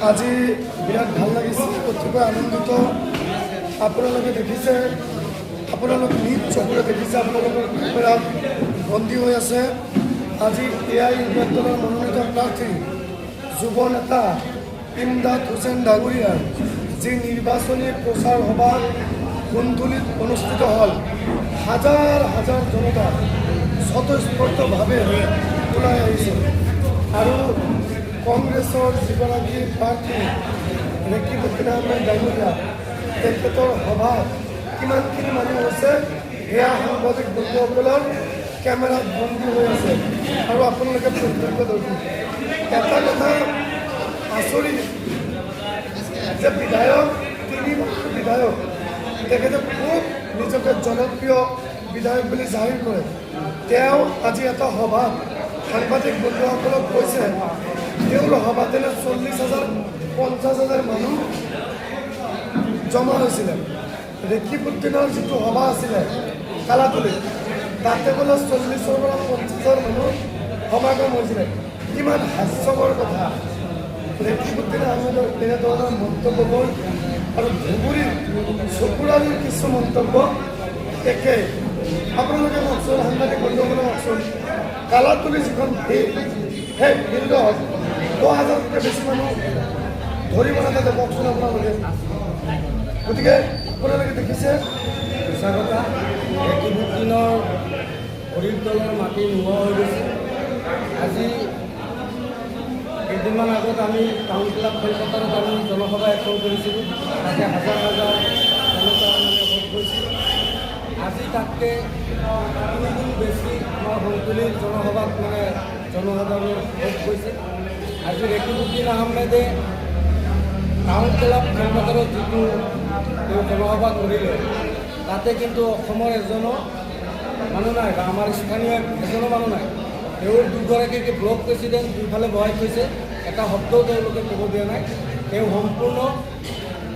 আজি বিৰাট ভাল লাগিছে, অতিকৈ আনন্দিত। আপোনালোকে দেখিছে, আপোনালোক নিজ চকুৰে দেখিছে, আপোনালোকৰ কেমেৰাত বন্দী হৈ আছে। আজি এআই ইউনিয়ন দলৰ মনোনীত প্ৰাৰ্থী যুৱ নেতা ইমদাদ হুছেইন ডাঙৰীয়াৰ যি নিৰ্বাচনী প্ৰচাৰ সভা কুন্দুলিত অনুষ্ঠিত হ'ল, হাজাৰ হাজাৰ জনতা স্বতঃস্ফূৰ্তভাৱে ওলাই আহিছে। আৰু কংগ্ৰেছৰ যিগৰাকী প্ৰাৰ্থী ৰেকিবুদ্দিন আহমেদ ডাঙৰীয়া, তেখেতৰ সভাত কিমানখিনি মানুহ হৈছে সেয়া সাংবাদিক বন্ধুসকলৰ কেমেৰাত বন্দী হৈ আছে আৰু আপোনালোকে প্ৰত্যক্ষ কৰিব। এটা কথা আচৰিত যে বিধায়ক, 3 বছৰ বিধায়ক, তেখেতে খুব নিজকে জনপ্ৰিয় বিধায়ক বুলি জাহিৰ কৰে। তেওঁ আজি এটা সভাত সাংবাদিক বন্ধুসকলক কৈছে তেওঁৰ সভাতে 40,000 50,000 মানুহ জমা হৈছিলে। ৰেকিবুদ্দিনৰ যিটো সভা আছিলে কালাতলীত, তাতে বোলে 40,000 পৰা 50,000 মানুহ সমাগম হৈছিলে। কিমান হাস্যকৰ কথা। ৰেকিবুদ্দিন আহমেদৰ তেনেধৰণৰ মন্তব্যবোৰ আৰু ধুবুৰীৰ চকুৰালীৰ কিছু মন্তব্য একে। আপোনালোকে কওকচোন, সাংবাদিক বন্ধুসকলে কওকচোন, কালাতলী যিখন ফিল্ড, সেই ফিল্ডত 10,000তকৈ বেছি মানুহ ধৰিব নাথাকে, কওকচোন আপোনালোকে। গতিকে আপোনালোকে দেখিছে সঁচা কথা, ৰেকিবুদ্দিনৰ হৰিৰ দলৰ মাটি নোহোৱা হৈ গৈছে। আজি কেইদিনমান আগত আমি টাউন ক্লাব খেলপথাৰত আমি জনসভা এখন কৰিছিলোঁ, তাতে হাজাৰ হাজাৰ জনতা ভোট কৰিছিল। আজি তাতকৈ 3 গুণ বেছি আমাৰ সংকলিত জনসভাত জনসাধাৰণৰ ভোট গৈছে। আজি ৰেকিবুদ্দিন আহমেদে টাউন ক্লাব খেলপথাৰত যিটো তেওঁ জনসভা কৰিলে, তাতে কিন্তু অসমৰ এজনো মানুহ নাই বা আমাৰ স্থানীয় এজনো মানুহ নাই। তেওঁৰ দুগৰাকীকে ব্লক প্ৰেচিডেণ্ট দুইফালে বহাই থৈছে, এটা শব্দও তেওঁলোকে ক'ব দিয়া নাই। তেওঁ সম্পূৰ্ণ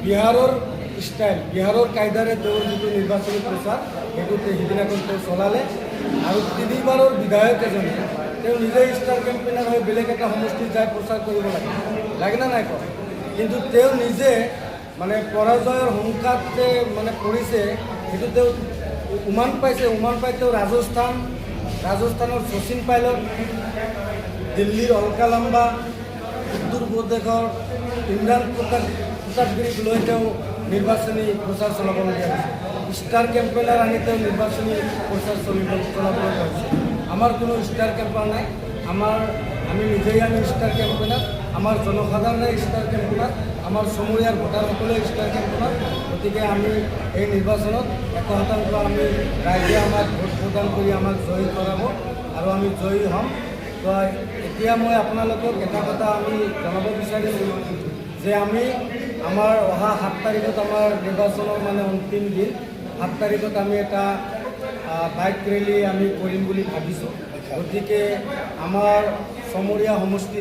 বিহাৰৰ ষ্টাইল, বিহাৰৰ কায়দাৰে তেওঁৰ যিটো নিৰ্বাচনী প্ৰচাৰ, সেইটো সিদিনাখন তেওঁ চলালে। আৰু 3বাৰৰ বিধায়ক এজনে তেওঁ নিজে ষ্টাৰ কেম্পেইনাৰ হৈ বেলেগ এটা সমষ্টিত যাই প্ৰচাৰ কৰিব লাগে না নাই কয়। কিন্তু তেওঁ নিজে পৰাজয়ৰ শংকাত যে পৰিছে, সেইটো তেওঁ উমান পাইছে। উমান পাই তেওঁ ৰাজস্থানৰ শচীন পাইলট, দিল্লীৰ অলকা লাম্বা, উত্তৰ প্ৰদেশৰ ইমৰান প্ৰতাপগিৰিক লৈ তেওঁ নিৰ্বাচনী প্ৰচাৰ চলাবলগীয়া হৈছে। ষ্টাৰ কেম্পেইনাৰ আনি তেওঁ নিৰ্বাচনী প্ৰচাৰ চলাবলগীয়া হৈছে। আমাৰ কোনো ষ্টাৰ কেম্পেইনাৰ নাই। আমি নিজেই ষ্টাৰ কেম্পেইনাৰ, আমাৰ জনসাধাৰণে ষ্টাৰ কেম্পেইনাৰ, আমাৰ চমৰীয়াৰ ভোটাৰসকলে ষ্টাৰ কেম্পেইনাৰ। গতিকে আমি এই নিৰ্বাচনত 100% আমি ৰাইজে আমাক ভোট প্ৰদান কৰি আমাক জয়ী কৰাব আৰু আমি জয়ী হ'ম। তো এতিয়া মই আপোনালোকক এটা কথা আমি জনাব বিচাৰিছোঁ যে আমাৰ অহা 7 তাৰিখত আমাৰ নিৰ্বাচনৰ অন্তিম দিন। 7 তাৰিখত আমি এটা বাইক ৰেলী আমি কৰিম বুলি ভাবিছোঁ। গতিকে আমাৰ চমৰীয়া সমষ্টিত